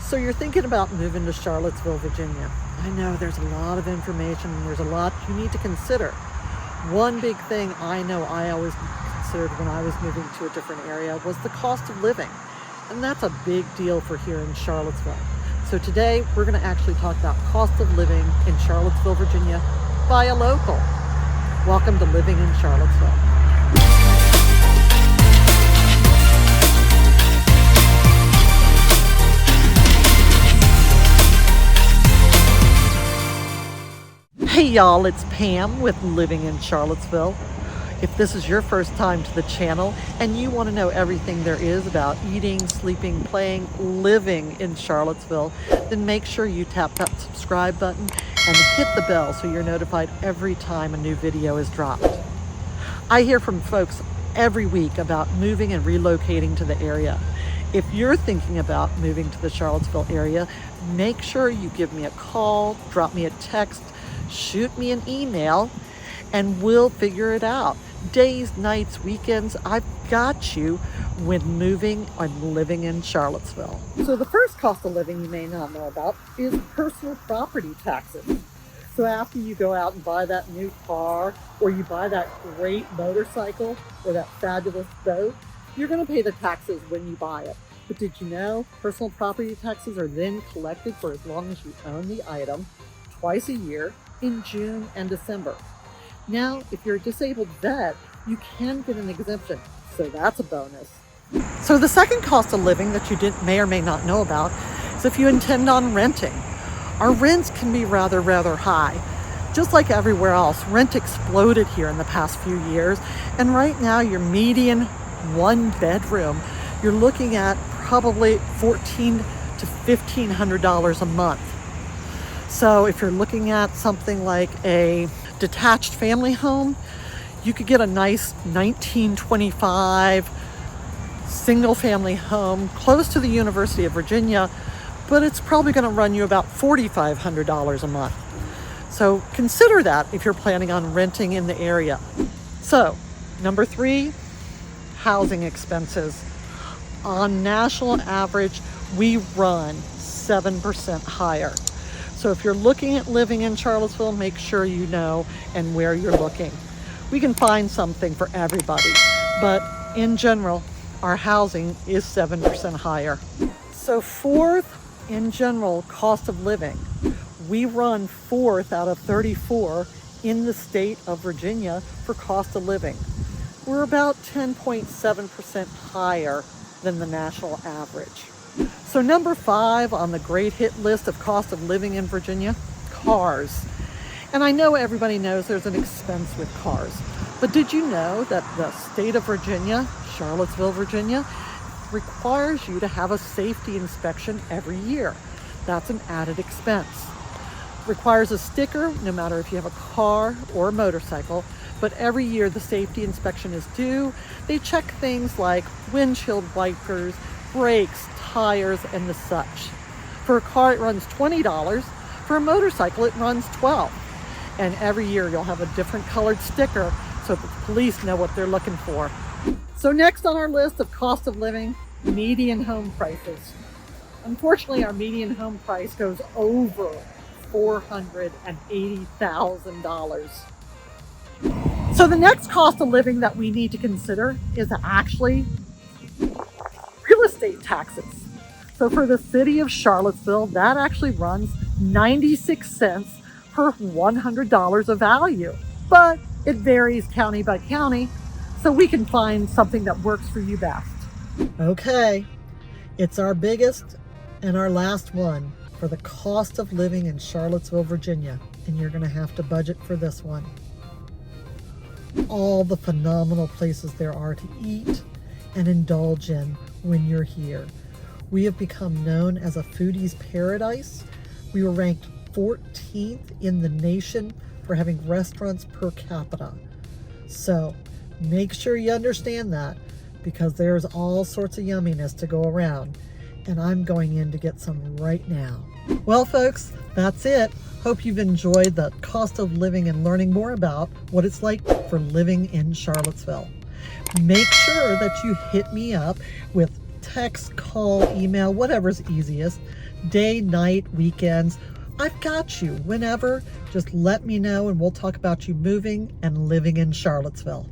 So you're thinking about moving to Charlottesville, Virginia. I know there's a lot of information and there's a lot you need to consider. One big thing I know I always considered when I was moving to a different area was the cost of living. And that's a big deal for here in Charlottesville. So today we're going to actually talk about cost of living in Charlottesville, Virginia by a local. Welcome to Living in Charlottesville. Hey y'all, it's Pam with Living in Charlottesville. If this is your first time to the channel and you want to know everything there is about eating, sleeping, playing, living in Charlottesville, then make sure you tap that subscribe button and hit the bell so you're notified every time a new video is dropped. I hear from folks every week about moving and relocating to the area. If you're thinking about moving to the Charlottesville area, make sure you give me a call, drop me a text, shoot me an email, and we'll figure it out. Days, nights, weekends, I've got you when moving and living in Charlottesville. So the first cost of living you may not know about is personal property taxes. So after you go out and buy that new car, or you buy that great motorcycle, or that fabulous boat, you're going to pay the taxes when you buy it. But did you know personal property taxes are then collected for as long as you own the item, twice a year, in June and December. Now, if you're a disabled vet, you can get an exemption, so that's a bonus. So the second cost of living that you may or may not know about is if you intend on renting. Our rents can be rather high. Just like everywhere else, rent exploded here in the past few years, and right now your median one bedroom, you're looking at probably $1,400 to $1,500 a month. So if you're looking at something like a detached family home, you could get a nice 1925 single family home close to the University of Virginia, but it's probably going to run you about $4,500 a month. So consider that if you're planning on renting in the area. So number 3, housing expenses. On national average, we run 7% higher. So if you're looking at living in Charlottesville, make sure you know and where you're looking. We can find something for everybody, but in general, our housing is 7% higher. So fourth, in general, cost of living. We run 4th out of 34 in the state of Virginia for cost of living. We're about 10.7% higher than the national average. So number 5 on the great hit list of cost of living in Virginia, cars. And I know everybody knows there's an expense with cars, but did you know that the state of Virginia, Charlottesville, Virginia, requires you to have a safety inspection every year? That's an added expense. Requires a sticker, no matter if you have a car or a motorcycle, but every year the safety inspection is due. They check things like windshield wipers, brakes, tires, and the such. For a car, it runs $20. For a motorcycle, it runs $12. And every year you'll have a different colored sticker so that the police know what they're looking for. So next on our list of cost of living, median home prices. Unfortunately, our median home price goes over $480,000. So the next cost of living that we need to consider is actually real estate taxes. So for the city of Charlottesville, that actually runs 96 cents per $100 of value. But it varies county by county, so we can find something that works for you best. Okay, it's our biggest and our last one for the cost of living in Charlottesville, Virginia. And you're gonna have to budget for this one. All the phenomenal places there are to eat and indulge in when you're here. We have become known as a foodie's paradise. We were ranked 14th in the nation for having restaurants per capita. So make sure you understand that, because there's all sorts of yumminess to go around, and I'm going in to get some right now. Well folks, that's it. Hope you've enjoyed the cost of living and learning more about what it's like for living in Charlottesville. Make sure that you hit me up with text, call, email, whatever's easiest, day, night, weekends. I've got you whenever. Just let me know and we'll talk about you moving and living in Charlottesville.